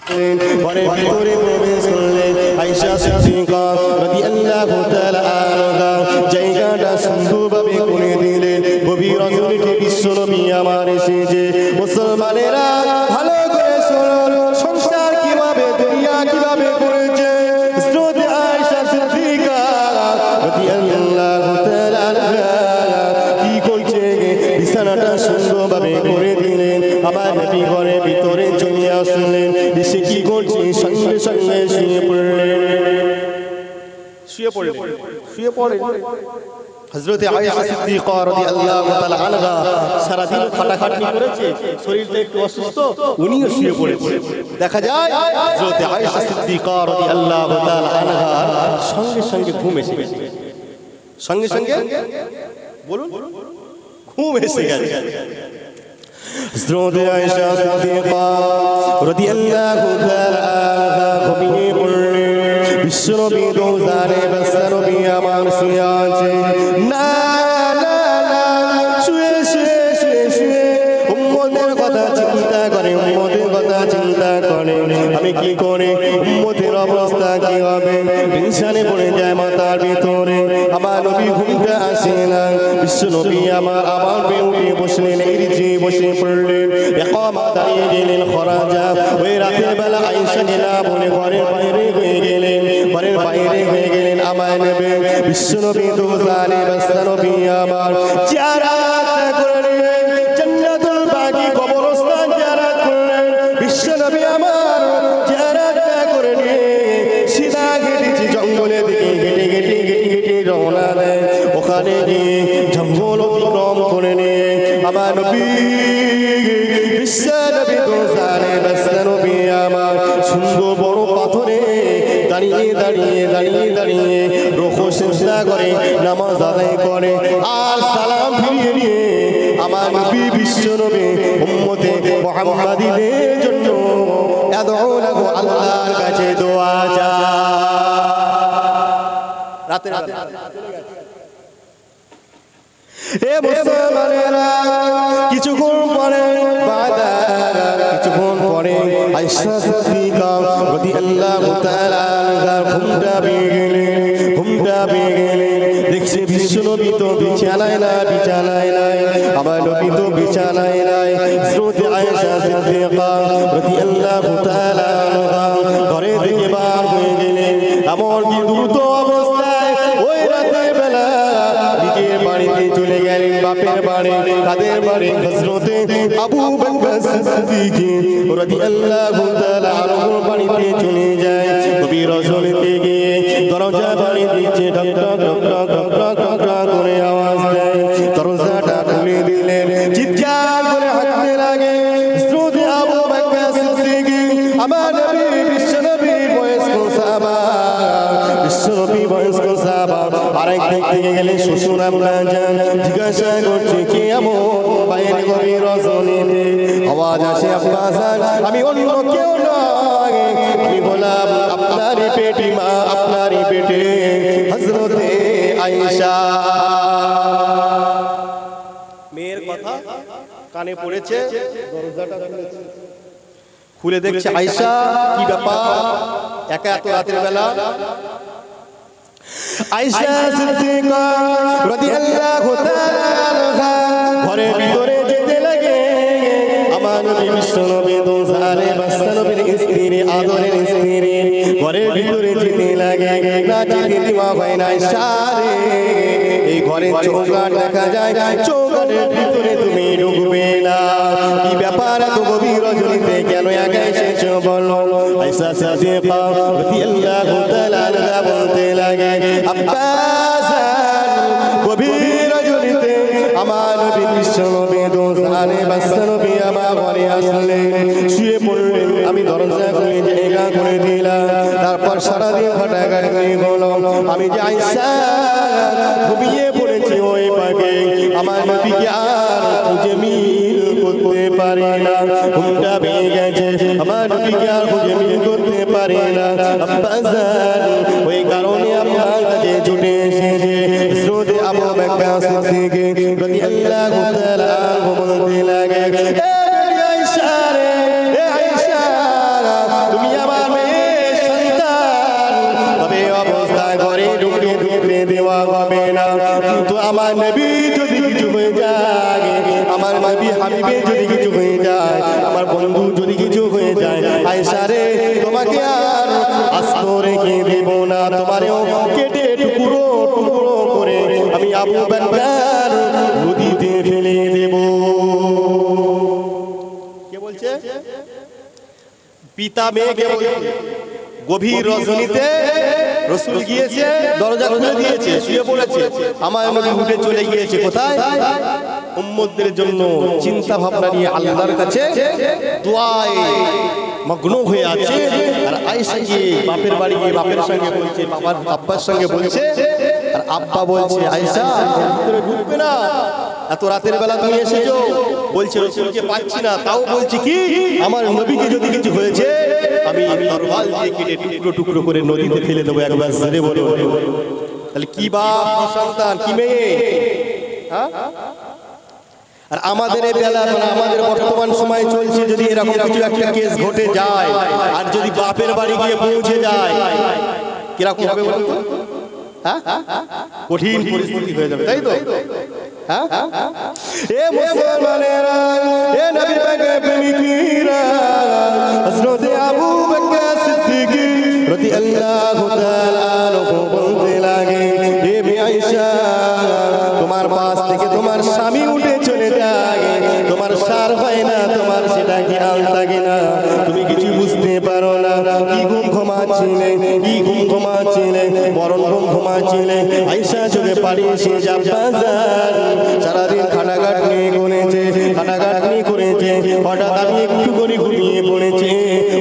ঘরের ভিতরে প্রবেশ করলেন আয়েশা সিদ্দিকা রাদিয়াল্লাহু তাআলা আনহা জায়গাটা সুন্দরভাবে করে দিলেন নবী রাসূলকে বিশ্বনবী আমার এসেছে মুসলমানেরা ভালো করে শুনুন সংসার কিভাবে দুনিয়া কিভাবে করেছে হযরত আয়েশা সিদ্দিকা রাদিয়াল্লাহু তাআলা আনহা কি করছে বিছানাটা সুন্দরভাবে করে দিলেন আমার নবী ঘরের ভিতরে চলে আসলেন এসে কি করছে সঙ্গে সঙ্গে শুয়ে পড়লেন হযরত আয়েশা সিদ্দিকা রাদিয়াল্লাহু তাআলা আনহা সারা দিন খাটাখাটনি করেছে শরীরটা একটু অসুস্থ উনিও শুয়ে পড়েছে দেখা যায় হযরত আয়েশা সিদ্দিকা রাদিয়াল্লাহু তাআলা আনহা সঙ্গে সঙ্গে ঘুম এসে গেছে সঙ্গে সঙ্গে বলুন ঘুম এসে গেছে হযরত আয়েশা সিদ্দিকা রাদিয়াল্লাহু তাআলা আনহা ঘুমিয়ে পড়লেন বিশ্বনবী দোজারে বসনবী আমার শুয়ে আছে না না না শুয়ে শুয়ে শুয়ে শুয়ে উম্মতের কথা চিন্তা করে উম্মতের কথা চিন্তা করে আমি কি করে উম্মতের অবস্থা কি হবে টেনশনে পড়ে যায় মাথার ভিতরে আমার নবী ঘুমটা আসে না বিশ্বনবী আমার আবার উঠে বসলেন এই যে বসে পড়লেন ইকামত দাঁড়িয়ে গেলেন খরাজা ওই রাতের বেলা আয়েশা না বলে ঘরের বাইরে হয়ে গেলেন ঘরের বাইরে হয়ে গেলেন আমার নবী বিশ্বনবী দোজারে বসনবী আমার জিয়ারত করলেন জান্নাতুল বাকি কবরস্থান জিয়ারত করলেন বিশ্বনবী আমার জিয়ারত করে নিয়ে সিধা গেছে জঙ্গলের দিকে হেঁটে হেঁটে হেঁটে হেঁটে রওনা দেয় ওখানে গিয়ে জঙ্গল অতিক্রম করে নিয়ে আমার নবী বিশ্বনবী দোজারে বসনবী আমার সুন্দর বড় পাথরে দাঁড়িয়ে দাঁড়িয়ে দাঁড়িয়ে দাঁড়িয়ে রুকু সিজদা করে নামাজ আদায় করে আর সালাম ফিরিয়ে নিয়ে আমার নবী বিশ্বনবী উম্মতে মুহাম্মাদীদের জন্য আদৌ লাগো আল্লাহর কাছে দোয়া চায় রাতের এ মুসলমানেরা কিছুক্ষণ পরে কিছুক্ষণ পরে আয়েশা সিদ্দিকা রাদিয়াল্লাহু তাআলা আনহা ঘুমটা ভেঙে গেলেন দেখছে বিশ্বনবী তো বিছানায় নাই আমার নবী তো বিছানায় নাই হযরত আয়েশা সিদ্দিকা রাদিয়াল্লাহু তাআলা আনহা ঘরে থেকে বার হয়ে গেলেন এমন কি দ্রুত অবস্থায় ওই রাতের বেলা নিজের বাড়িতে চলে গেলেন বাপের বাড়ি তাদের বাড়ি হযরতে আবু বকর সিদ্দিক রাদিয়াল্লাহু তাআলা আনহুর বাড়িতে চলে যায় নবী রাসূলকে গিয়ে দরজা বাড়ি দিচ্ছে ঠক ঠক ঠক ঠক ঠক ঠক ঠক করে আওয়াজ দেয় দরজাটা খুলে দিলেন চিৎকার করে হাঁটতে লাগে হযরতে আবু বকর সিদ্দিক আমার নবী বিশ্বনবীর বয়স্ক সাহাবা বিশ্বনবী বয়স্ক সাহাবা আরেক দিক থেকে গেলে শ্বশুর আম্মা জান জিজ্ঞাসা করছে কে এমন বাইরে গভীর রজনীতে আওয়াজ আসে আব্বা জান আমি অন্য কেউ নয় আমি বললাম আপনারই পেটে মা আপনারই পেটে হযরতে আয়েশা মেয়ের কথা কানে পড়েছে দরজাটা খুলে দেখছে আয়েশা কি ব্যাপার একা এত রাতের বেলা আয়েশা সিদ্দিকা রাদিয়াল্লাহু তাআলা আনহা ঘরের ভিতরে যেতে লাগে আমার নবী বিশ্বনবী দোজারে বসনবীর স্ত্রী আদরের স্ত্রী ঘরের ভিতরে যেতে লাগে না যেতে দেওয়া হয় না আয়েশা রে এই ঘরে চৌকাঠ দেখা যায় চৌকাঠের ভিতরে তুমি ঢুকবে না কি ব্যাপার এত গভীর রজনীতে কেন একা এসেছো বলো আয়েশা সিদ্দিকা রাদিয়াল্লাহু তাআলা আনহা বলতে লাগে আব্বা জান গভীর রজনীতে আমার নবী বিশ্বনবী দোজারে বসনবী আমার ঘরে আসলেন শুয়ে পড়লেন আমি দরজা খুলে জায়গা করে দিলাম তারপর সারাদিন ঘাটাঘাটি হলো আমি যে আয়েশা ঘুমিয়ে পড়েছি ওই পাকে আমার নবীকে আর খুঁজে মিল করতে পারি না ঘুমটা ভেঙে গেছে আমার নবীকে আর খুঁজে মিল করতে পারি না আব্বা জান ওই কারণে আপনার কাছে ছুটে এসেছে হযরত আবু বকর সিদ্দিক রাদিয়াল্লাহু তাআলা বলতে লাগে আয়েশা রে আয়েশা তুমি ঢুকতে দেওয়া হবে না। কিন্তু আমার নবী যদি কিছু হয়ে যায়, আমার নবী হাবিবে যদি কিছু হয়ে যায়, আমার বন্ধু যদি কিছু হয়ে যায়, আয়েশা রে তোমাকে আর আস্ত রেখে দেব না, তোমারেও কেটে টুকরো টুকরো করে আমি আবু বকর নদীতে ফেলে দেব। কে বলছে? পিতা মেয়েকে বলছে। গভীর রজনীতে রাসূল গিয়েছে, দরজা খুলে দিয়েছে, শুয়ে পড়েছে, আমার নবী উঠে চলে গিয়েছে কোথায়? উম্মতদের জন্য চিন্তা ভাবনা নিয়ে আল্লাহর কাছে দোয়ায় মগ্ন হয়ে আছে। আর আয়েশা গিয়ে বাপের বাড়ি গিয়ে বাপের সঙ্গে বলছে, বাবার আব্বার সঙ্গে বলছে, আর আব্বা বলছে আয়েশা ভিতরে ঢুকবে না, এত রাতের বেলা তুমি এসেছো। বলছে রাসূলকে পাচ্ছি না, তাও বলছি কি আমার নবীকে যদি কিছু হয়েছে আমি তরবাল দিয়ে কেটে টুকরো টুকরো করে নদীতে ফেলে দেবো। একবার জোরে বলো। তাহলে কি বাপ কি সন্তান কি মেয়ে, হ্যাঁ? আর আমাদের এই বেলা মানে আমাদের বর্তমান সময় চলছে, যদি এরকম কিছু একটা কেস ঘটে যায় আর যদি বাপের বাড়ি গিয়ে পৌঁছে যায়, কিরকম হবে বলুন তো? হ্যাঁ, কঠিন পরিস্থিতি হয়ে যাবে, তাই তো? হ্যাঁ, এ মুসলমানেরা, এ নবী পাকের প্রেমিকরা, হযরত আবু বকর সিদ্দিক রাদিয়াল্লাহু তাআলা আনহু বলতে লাগে, হে আয়েশা তোমার পাশ থেকে তোমার স্বামী উঠে চলে যায়, তোমার সার হয় না, তোমার সেটা খেয়াল থাকে না, তুমি কিছু বুঝতে পারো না। কি ঘুম ঘুমাচ্ছিলে, কি ঘুম ঘুমাচ্ছিলে, মরণ ঘুম ঘুমাচ্ছিলে। আয়েশা চোখে পানি এসে বাজার সারাদিন খাটাখাটনি করেছে, খাটাখাটনি করেছে, হঠাৎ আমি একটু করে ঘুমিয়ে পড়েছে,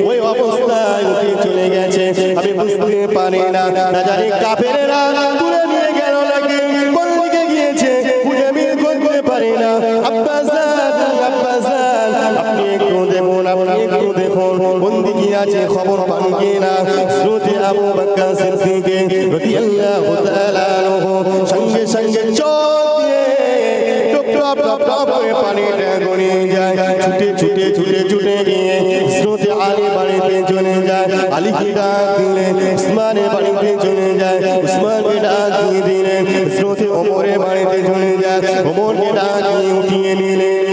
ওই অবস্থায় উঠে চলে গেছে। আমি বুঝতে পারি না, না জানি কাফেরেরা তুলে নিয়ে গেল নাকি কোন দিকে গিয়েছে খুঁজে বের করতে পারি না। আব্বাজান, আব্বাজান আপনি একটু দেখুন, আপনি একটু দেখুন কোন দিকে আছে, খবর পান কিনা। হযরত আবু বকর সিদ্দিক রাদিয়াল্লাহু তাআলা আনহু সঙ্গে সঙ্গে চোখ দিয়ে টপ টপ টপ টপ করে পানিটা গড়িয়ে যায়। ছুটে ছুটে ছুটে ছুটে গিয়ে হযরত আলী বাড়িতে চলে যায়, আলীকে ডাক দিলেন। উসমানের বাড়িতে চলে যায়, উসমানকে ডাক দিয়ে দিলেন। হযরত ওমরের বাড়িতে চলে যায়, ওমরকে ডাক দিয়ে উঠিয়ে নিলেন।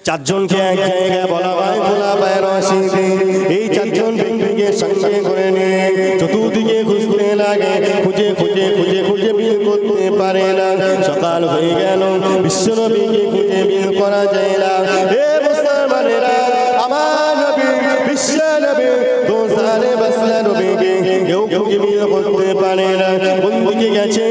চারজনকে এক জায়গায় বলা হয় খোলাফায়ে রাশিদিন। এই চারজন ব্যক্তিকে সঙ্গে করে নিয়ে চতুর্দিকে খুঁজতে লাগে, খুঁজে খুঁজে খুঁজে খুঁজে বের করতে পারে না। সকাল হয়ে গেল, বিশ্বনবীকে খুঁজে বের করা যায় না। হে মুসলমানেরা, আমার নবী বিশ্বনবী দোজারে বাসা নবীকে কেউ খুঁজে বের করতে পারে না। কোন দিকে গেছে,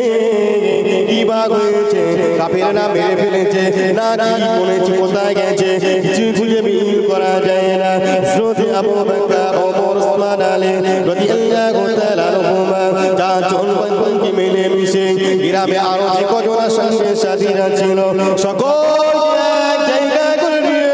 কি ভাগ হয়েছে, কাফেররা মেরে ফেলেছে না কি করেছে, কোথায় গেছে কিছু খুঁজে বের করা যায় না। হযরত আবু বকর, ওমর, উসমান, আলী রাদিয়াল্লাহু তাআলা আনহুমা চারজন বন্ধুকে মিলে মিশে গ্রামে আরো যে কজন সঙ্গে সাথীরা ছিল সকলকে এক জায়গা করে নিয়ে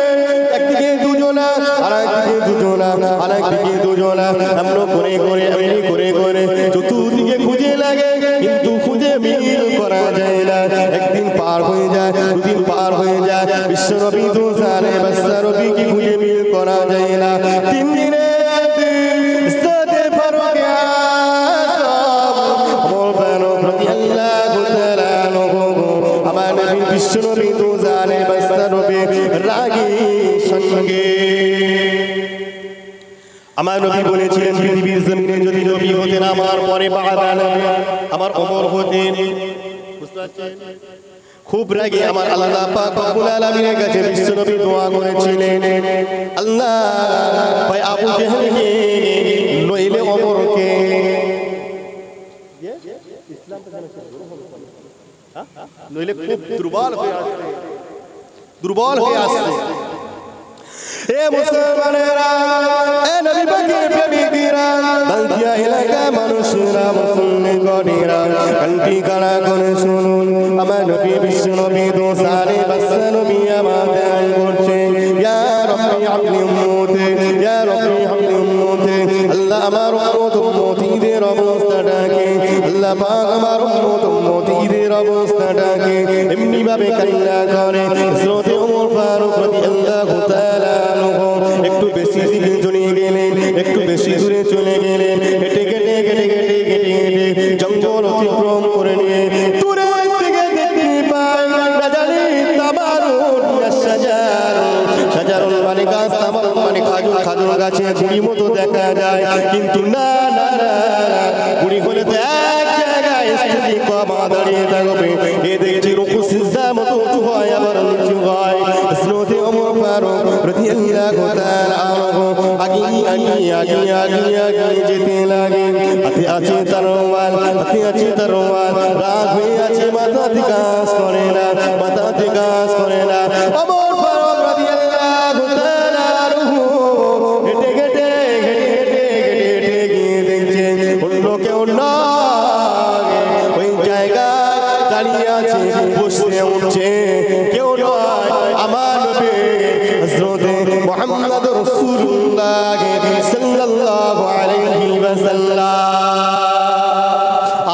একদিকে দুজনা, আরেকদিকে দুজনা, আরেকদিকে দুজনা, এমন করে করে এমনি করে করে চতুর্দিকে খুঁজে লাগে, কিন্তু খুঁজে বের করা যায় না। একদিন পার হয়ে যায়, দুদিন পার হয়ে যায়, বিশ্বনবী দোজারে বাসা নবীকে খুঁজে বের করা যায় না। তিন দিনে বিশ্বনবী দোজারে বাসা নবী রাগী সঙ্গে। আমার নবী বলেছিলেন পৃথিবীর জমিনে যদি নবী হতেন আমার পরে আমার ওমর হতেন। বুঝতে পারছেন? খুব রাগে আমার আল্লাহ পাক রব্বুল আলামিনের কাছে বিশ্বনবী দোয়া করেছিলেন, আল্লাহ ভাই আবু জেহেলকে নইলে ওমরকে। নইলে খুব দুর্বল হয়ে আসছে, দুর্বল হয়ে আসছে। এ মুসলমানেরা, এ নবী পাকের প্রেমিকরা, বালতিয়া এলাকার মানুষেরা, মুসলমানেরা কান্তি কারা করে শুনুন। আমার নবী বিশ্বনবী দোজারে বাসা নবী আমার ধ্যান করছে, ইয়া রাব্বি হাবলি উম্মতি, ইয়া রাব্বি হাবলি উম্মতি। আল্লাহ আমার উম্মতিদের অবস্থাটাকে, আল্লাহ পাক আমার উম্মতিদের অবস্থাটাকে এমনি ভাবে কান্না করে। হযরত ওমর ফারুক রাদিয়াল্লাহু তাআলা আনহু একটু বেশি দিকে চলে গেলেন, একটু বেশি দূরে চলে গেলেন। হেঁটে হেঁটে হেঁটে হেঁটে হেঁটে খাজুর গাছে গুড়ি মতো দেখা যায়, কিন্তু না না না গুড়ি হলে তো এক জায়গায় ইস্তিকামা দাঁড়িয়ে থাকবে। এ দেখছি রুকু সিজদা মতো উঁচু হয় আবার নিচু হয়। হযরত ওমর ফারুক রাদিয়াল্লাহু তাআলা আগিয়ে যেতে লাগে। হাতে আছে তরোয়াল, হাতে আছে তরোয়াল, রাগ হয়ে আছে, মাথাতে কাজ করে না, মাথাতে কাজ করে না। ওমর ফারুক রাদিয়াল্লাহু তাআলা হেঁটে হেঁটে গিয়ে দেখছে অন্য কেউ নয়, ওই জায়গায় দাঁড়িয়ে আছে, বসে উঠছে কেউ নয়, আমার নবী হযরত মুহাম্মদ রাসূলুল্লাহ সাল্লাল্লাহু আলাইহি ওয়াসাল্লাম।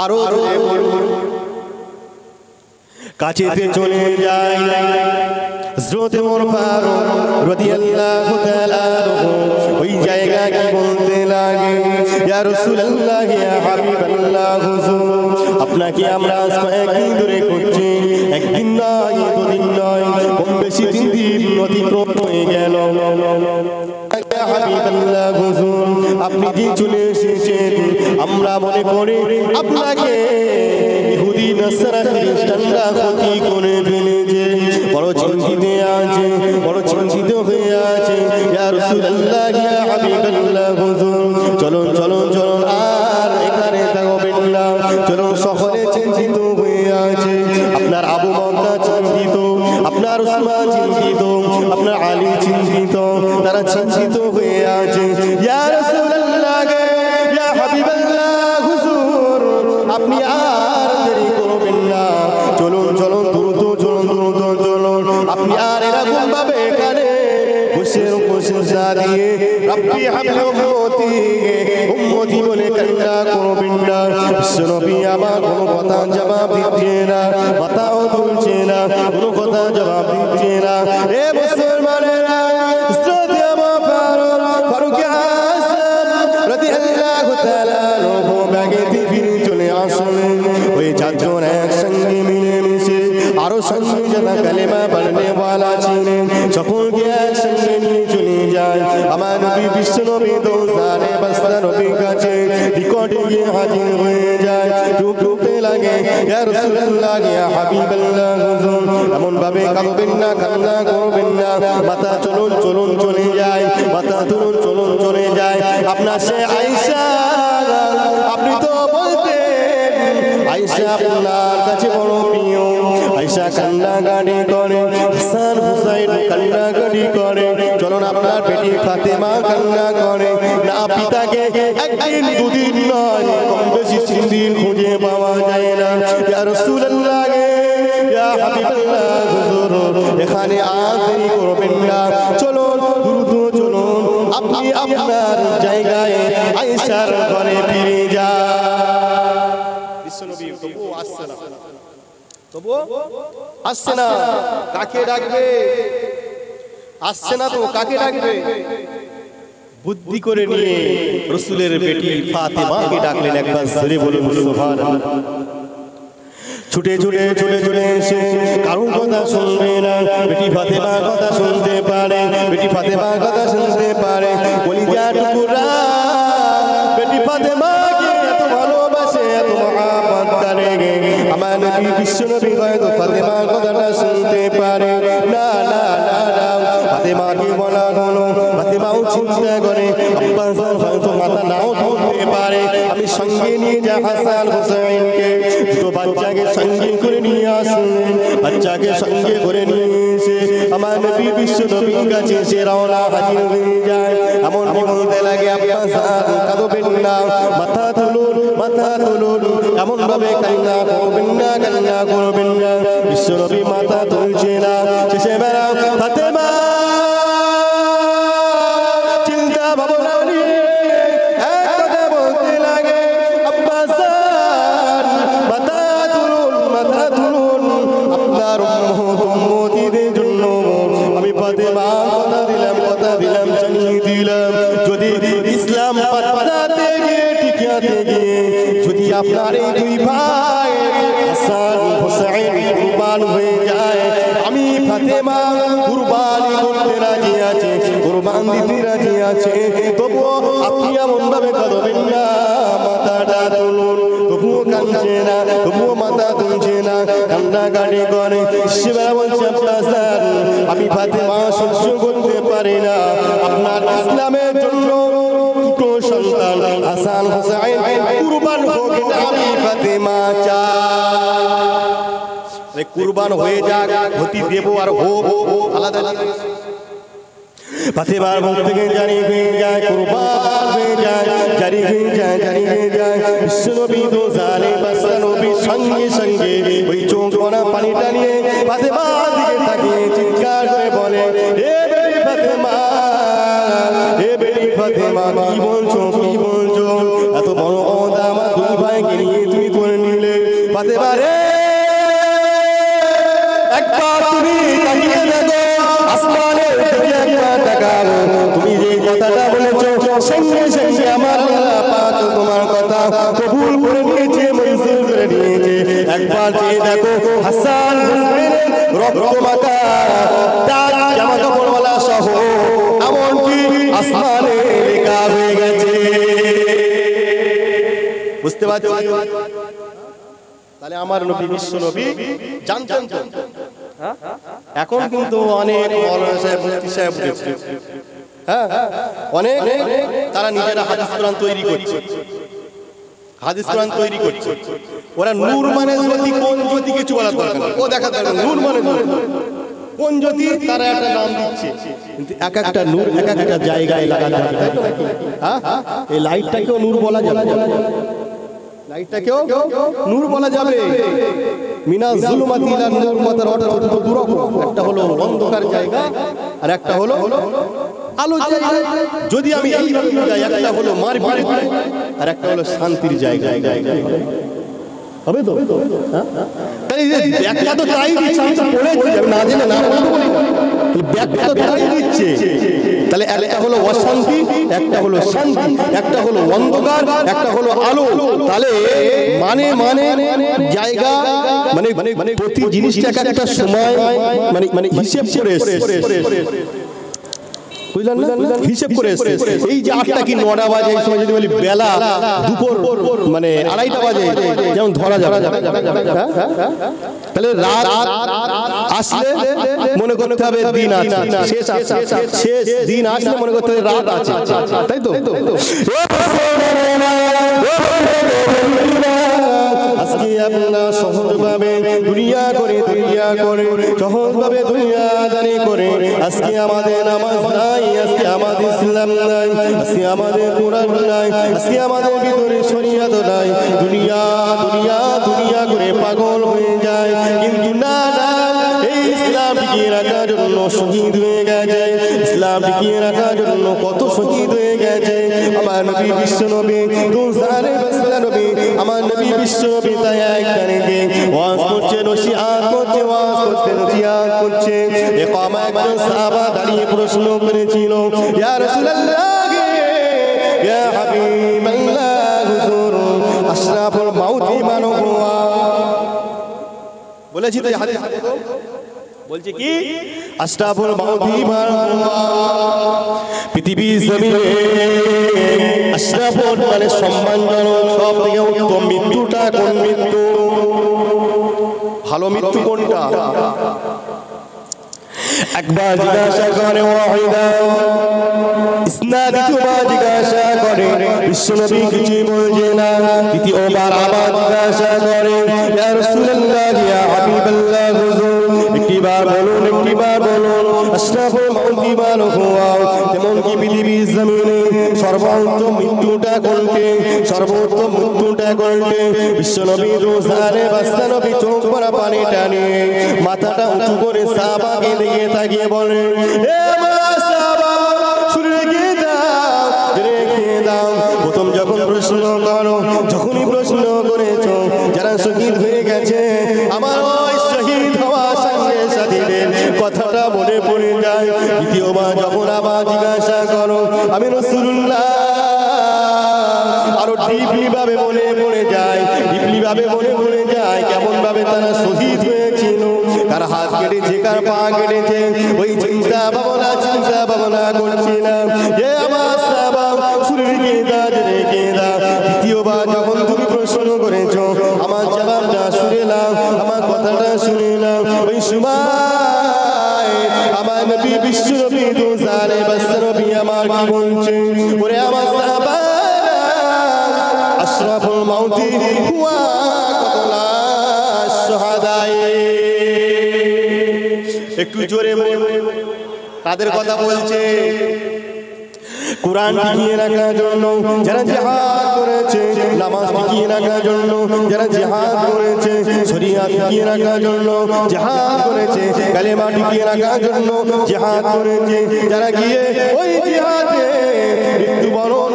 আরো কাছেতে চলে যায় হযরত ওমর ফারুক রাদিয়াল্লাহু তাআলা ওই জায়গা কি বলতে লাগে, ইয়া রাসূলুল্লাহ ইয়া হাবিবাল্লাহ হুজুর, আপনাকে আমরা কয়েকদিন ধরে খুঁজছি, একদিন নয় দুদিন নয়, কম বেশি 3 দিন অতিক্রম হয়ে গেল। ইয়া হাবিবাল্লাহ হুজুর, আপনি যে চলে এসেছেন আমরা মনে করি আপনাকে ইহুদি নাসারা খ্রিস্টানরা ক্ষতি করে ফেলেছে, বড় চিন্তিত আছে, বড় চিন্তিত হয়ে আছে। ইয়া রাসূলুল্লাহ ইয়া হাবিবাল্লাহ হুজুর, চলুন চলুন চলুন, আর এখানে থাকবেন না, চলুন, সকলে চিন্তিত হয়ে আছে। আপনার আবু বকর চিন্তিত, আপনার উসমান চিন্তিত, আপনার আলী চিন্তিত, তারা চিন্তিত হয়ে আছে। ইয়া রাসূলুল্লাহ ইয়া হাবিবাল্লাহ হুজুর, আপনি আর দেরি করবেন না, চলুন চলুন দ্রুত চলুন দ্রুত চলুন, আপনি আর এরকম ভাবে এখানে বসে দাঁড়িয়ে রব্বি হাবলি উম্মতি বলে কান্না করবেন না। বিশ্বনবী আমার কোনো কথা জবাব দিচ্ছে না, মাথাও তুলছে না, কোনো কথা জবাব দিচ্ছে না। এ মুসলমানেরা, হযরত ওমর ফারুক আযম রাদিয়াল্লাহু তাআলা ব্যাগেতে ফিরে চলে আসলেন। ওই চারজন একসঙ্গে মিলেমিশে আরো সঙ্গে যারা কালেমা পড়নে ওয়ালা ছিলেন সকলকে একসঙ্গে নিয়ে চলে যায়। আমার নবী বিশ্বনবী দোজানে বস্তা নবীর কাছে নিকটে গিয়ে হাজির হয়ে যায়, ডুবতে লাগে, ইয়া রাসূলুল্লাহ ইয়া হাবিবাল্লাহ হুজুর, এমন ভাবে কাঁদবেন না, কান্না করবেন না, মাথা চলুন চলুন চলে যায়, মাথা চলুন চলুন চলে যায়। আপনার সে আয়েশা, আপনি তো বলতেন আয়েশা আপনার কাছে বড় প্রিয়, আয়েশা কান্নাকাটি করে, হাসান হুসাইন কান্নাকাটি করে, চলুন আপনার বেটি ফাতেমা কান্না করে, না পিতাকে একদিন দুদিন নয় কম বেশি 3 দিন খুঁজে পাওয়া যায় না। ইয়া রাসূলুল্লাহ ইয়া হাবিবাল্লাহ হুজুর, এখানে আর দেরি করবেন না, চলুন দ্রুত চলুন, আপনি আপনার জায়গায় আয়েশার ঘরে ফিরে যান। বিশ্বনবী তবুও আসছে না, তবুও আসছে না, কাকে ডাকবে? আসছে না তো কাকে ডাকবে? বুদ্ধি করে নিয়ে রাসূলের বেটি ফাতেমাকে ডাকলেন। একবার জোরে বলুন সুবহানাল্লাহ। ছুটে ছুটে ছুটে ছুটে এসে কারোর কথা শুনবে না, বেটি ফাতেমার কথা শুনতে পারে, বেটি ফাতেমার কথা শুনতে পারে, কলিজা টুকরা বেটি ফাতেমাকে এত ভালোবাসে, এত মহব্বত করে। আমার নবী বিশ্বনবী হয়তো ফাতেমার কথাটা শুনতে পারে না, না না না, ফাতেমাকে বলা হলো, ফাতেমাও চিন্তা করে আব্বাস হয়তো মাথা নাও ধরতে পারে, আমি সঙ্গে নিয়ে যা হাসান হুসাইনকে, তো বাচ্চাকে সঙ্গে করে নিয়ে আসলেন, বাচ্চাকে সঙ্গে করে নিয়ে এসে আমার নবী বিশ্বনবীর কাছে সে রওনা হাজির হয়ে যায়। এমন কি বলতে লাগে, আব্বাস কাঁদবেন না, মাথা তুলুন, মাথা তুলুন, এমন ভাবে কান্না করবেন না, কান্না করবেন না। বিশ্বনবী মাথা তুলছে না, শেষে বেলা ফাতেমা চিন্তা ভাবনা নিয়ে এক কথা বলতে লাগে, আব্বাস মাথা তুলুন, মাথা তুলুন, আপনার উম্মতিদের জন্য আমি ফাতেমা কথা দিলাম জানিয়ে দিলাম, যদি ইসলাম পাঠাতে গিয়ে টিকাতে গিয়ে যদি আপনার এই 2 ভাই হাসান হুসাইন কুরবান হয়ে যায়, আমি ফাতেমা কুরবানি করতে রাজি আছে, কুরবান দিতে রাজি আছে, তবুও আপনি এমন ভাবে কাঁদবেন না, মাথাটা তুলুন, তবুও কাঁদছে না, তবুও মাথা তুলছে না, কান্নাকাটি করে। শিবেরা বলছে আমি ফাতেমা সহ্য করতে পারি না, আপনার ইসলামের জন্য দুটো সন্তান হাসান হোসেন কুরবান হোক, এটা আমি ফাতেমা চাই। কুরবান হয়ে যাক, হতি দেব আর হোক আলাদা। ফাতেমার মুখ থেকে জারি হয়ে যায়, কুরবান হয়ে যায়, জারি হয়ে যায়, জারি হয়ে যায়। বিশ্বনবী তো জানে বাদশা নবীর সঙ্গে সঙ্গে ওই চোখ ভরা পানিটা নিয়ে ফাতেমার দিকে তাকিয়ে চিৎকার করে বলে, হে বেটি ফাতেমা, হে বেটি ফাতেমা, কি বলছো, কি বলছো? এত বড় ওদা আমার দুই ভাইকে নিয়ে তুমি করে নিলে। ফাতেমা রে, একবার তুমি তাকিয়ে দেখো আসমানের দিকে, একবার তাকাও, তুমি যে কথাটা বলেছো সঙ্গে সঙ্গে আমার আল্লাহ পাক তোমার কথা কবুল করে নিয়েছে, মঞ্জুর করে নিয়েছে। একবার চেয়ে দেখো হাসান হোসেনের রক্তমাখা তার জামা কাপড়ওয়ালা সহ এমনকি আসমানে লেখা হয়ে গেছে। বুঝতে পারছো? তাহলে আমার নবী বিশ্ব নবী জানতেন তো। এখন কিন্তু অনেক মৌলানা সাহেব, মুফতি সাহেব উঠেছে, হ্যাঁ, অনেক তারা নিজেরা হাদিস কোরআন তৈরি করছে, হাদিস কোরআন তৈরি করছে। ওরা নূর মানে জ্যোতি, কোন জ্যোতি কিছু বলার দরকার নেই, ও দেখা দরকার নূর মানে কোন জ্যোতি, তারা একটা নাম দিচ্ছে, কিন্তু এক একটা নূর এক একটা জায়গায় লাগানো হবে, তাই তো নাকি? হ্যাঁ, এই লাইটটাকেও নূর বলা যাবে, লাইটটাকেও নূর বলা যাবে। মিনা যুলুমাতি ইলা নূর কথার অর্থ দুরকম, একটা হলো অন্ধকার জায়গা আর একটা হলো আলো জায়গা। যদি আমি এই যাই, একটা হলো মারপিট আর একটা হলো শান্তির জায়গা, হবে তো? তাই ব্যাখ্যা তো তাই দিচ্ছে, আমি তো পড়েছি, আমি না জেনে না বলতে বলি না, ব্যাখ্যা তো তাই দিচ্ছে। তাহলে একটা হলো অশান্তি, একটা হলো শান্তি, একটা হলো অন্ধকার, একটা হলো আলো। তাহলে মানে মানে জায়গা মানে মানে প্রতি জিনিসটা একটা সময় মানে মানে হিসেব করে এসেছে, বুঝলেন না? হিসেব করে এসেছে। এই যে 8টা কি 9টা বাজে, এই সময় যদি বলি বেলা দুপুর মানে 2:30টা বাজে, যেমন ধরা যাবে, তাহলে রাত আসলে মনে করতে হবে দিন আছে, শেষ দিন আসলে মনে করতে হবে রাত আছে, তাই তো? আজকে আপনারা সহজভাবে দুনিয়া করে সহজভাবে দুনিয়াদারি করে আজকে আমাদের নামাজ নাই, আজকে আমাদের ইসলাম নাই, আজকে আমাদের কোরআন নাই, আজকে আমাদের ভিতরে শরীয়ত নাই। দুনিয়া দুনিয়া দুনিয়া করে পাগল হয়ে যায়, কিন্তু না না, এই ইসলাম টিকিয়ে রাখার জন্য শহীদ হয়ে গেছে, ইসলাম টিকিয়ে রাখার জন্য কত শহীদ হয়ে গেছে। আমার নবী বিশ্ব নবী আমার নবী বিশ্ব নবী তাই একখানে যে ওয়াজ করছে, নসিহত করছে, ওয়াজ করছে, নসিহত করছে। ইকামা একজন সাহাবা দাঁড়িয়ে প্রশ্ন করেছিল, ইয়া রাসূলুল্লাহ, ইয়া হাবিবাল্লাহ, হুজুর আশরাফুল মাউতি মান হুয়া? বলেছি তো হাদিস, বলছে কি আশরাফুল মাউতি মান হুয়া? পৃথিবীর জমিনে আশরাফুল মানে সম্মানজনক, সব থেকে উত্তম মৃত্যুটা কোন মৃত্যু? ভালো মৃত্যু কোনটা? একবার জিজ্ঞাসা করে ওয়াহিদা, ইসনাদিতবার জিজ্ঞাসা করে, বিশ্বনবী কিছুই বলছে না। দ্বিতীয়বার আবার জিজ্ঞাসা করে, ইয়া রাসূলুল্লাহ, ইয়া হাবিবাল্লাহ, হুজুর একটিবার বলুন, একটিবার বলুন, আশরাফুল মাউতি মান হুয়া? তেমন কি পৃথিবীর জমিনে সর্বোত্তম মৃত্যুটা কোনটি? সর্বোত্তম মৃত্যুটা কোনটি? বিশ্বনবী রোজারে বাদশা নবী চোখ ভরা পানি টানে মাথাটা উঁচু করে সাহাবাকে দিকে তাকিয়ে বলে, হে সাহাবা, শুনে রেখে দাও, রেখে দাও। প্রথম যখন প্রশ্ন করো, যখনই প্রশ্ন করেছো যারা শহীদ হয়ে গেছে, আমার ওই শহীদ হওয়া সঙ্গে সাথীদের কথাটা মনে পড়ে যায়। দ্বিতীয়বার যখন আবার জিজ্ঞাসা করো, আমি রাসূলুল্লাহ, আরো ডিপলি ভাবে মনে পড়ে যায়, ডিপলি ভাবে মনে পড়ে যায় কেমন ভাবে তারা শহীদ হয়েছিল, কার হাত কেটেছে কার পা কেটেছে ওই চিন্তা ভাবনা করছিলাম। এ আমার সাহাবা শুনে রেখে দাও। দ্বিতীয়বার যখন তুমি প্রশ্ন করেছো আমার জবাবটা শুনে নাও, আমার কথাটা শুনে নাও। ওই সময় আমার নবী বিশ্ব নবী দু জানে নবী আমার কি বলছে, ওরে আমার সাহাবা আশরাফুল মাউতি হুয়া কতলা শাহাদায়ে। একটু জোরে কাদের কথা বলছে? কোরআন টিকিয়ে রাখার জন্য যারা জিহাদ করেছে, নামাজ টিকিয়ে রাখার জন্য যারা জিহাদ করেছে, শরিয়াত টিকিয়ে রাখার জন্য জিহাদ করেছে, কালেমা টিকিয়ে রাখার জন্য জিহাদ করেছে, যারা গিয়ে ওই জিহাদে মৃত্যুবরণ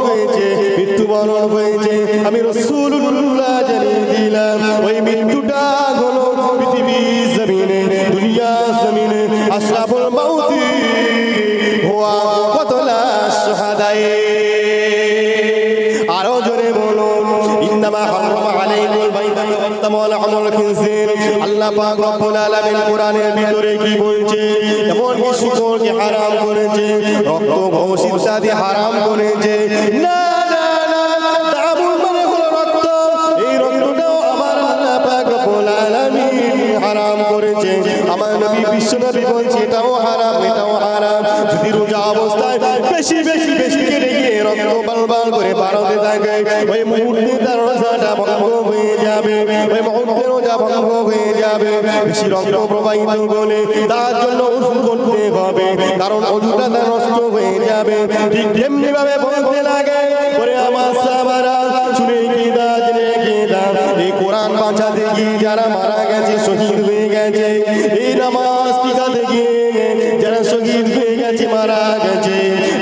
হয়েছে আমি রাসূলুল্লাহ জানিয়ে দিলাম ওই মৃত্যুটা হলো পৃথিবীর জমিনে, দুনিয়ার জমিনে আশরাফুল মাউতি হুয়া কতলা শাহাদায়ে। আরো জোরে বলুন ইন্নামা হারামা আলাইকুল বাইতা ওয়াত তামাল আমল খিনজির। আল্লাহ পাক রব্বুল আলামিন কোরআনের ভিতরে কি বলছে? এমন কি শুকরকে হারাম করেছে, রক্ত ঘোষ ইত্যাদি হারাম করেছে। না তাবুল মানে হলো রক্ত, এই রক্তটাও আমার আল্লাহ পাক রব্বুল আলামিন হারাম করেছে। আমার নবী বিশ্ব নবী বলছে এটাও হারাম। যদি রোজা অবস্থায় বেশি কেটে গিয়ে রক্ত বালবাল করে বাড়তে থাকে, ওই মুহূর্তে তার রোজাটা ভঙ্গ হয়ে যাবে, বেশি রক্ত প্রবাহিত হলে তার জন্য ওযু করতে হবে, কারণ ওযুটা তার নষ্ট হয়ে যাবে। ঠিক তেমনি ভাবে বলতে লাগে ওরে আমার সাহাবারা শুনে কি দাও, এই কোরআন বাঁচাতে গিয়ে যারা মারা গেছে, শহীদ হয়ে গেছে, এই নামাজ টিকাতে গিয়ে যারা শহীদ হয়ে গেছে, মারা গেছে,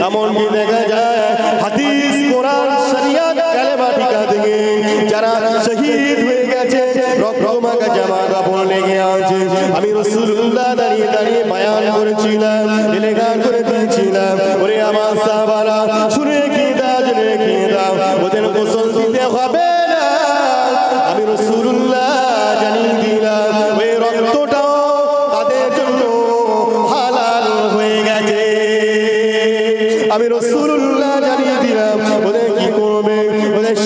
এমনকি দেখা যায় হাদিস কোরআন শরিয়াত কালেমা টিকাতে গিয়ে যারা শহীদ হয়ে গেছে, রক্ত মাখা জামা কাপড় লেগে আছে। আমি রাসূলুল্লাহ দাঁড়িয়ে বয়ান করেছিলাম, এলাকান করে দিয়েছিলাম ওরে আমার সাহাবারা শুনে কি দাও, ওদের গোসল দিতে হবে না। আমি রাসূলুল্লাহ জানিয়ে দিলাম ওই রক্তটাও তাদের জন্য হালাল হয়ে গেছে। আমি রাসূলুল্লাহ জানিয়ে দিলাম ওদের কি করবে, ওদের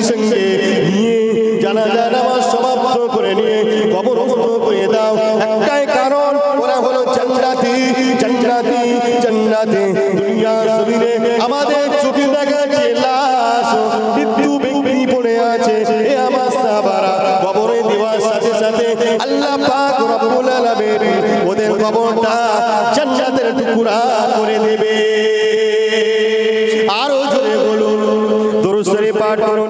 সঙ্গে নিয়ে জানাজা নামাজ সমাপ্ত করে নিয়ে কবরস্থ করে দাও। একটাই কারণ, ওরা হলো জান্নাতি। দুনিয়ার জমিনে আমাদের চোখে দেখা যে লাশ মৃত্যু ব্যক্তি পড়ে আছে, এ আমার সাহাবারা কবরে দেওয়ার সাথে সাথে আল্লাহ পাক রব্বুল আলামিন ওদের কবরটা জান্নাতের টুকরা করে দেবে। আরো জোরে বলুন, দরুদ শরীফ পাঠ করুন।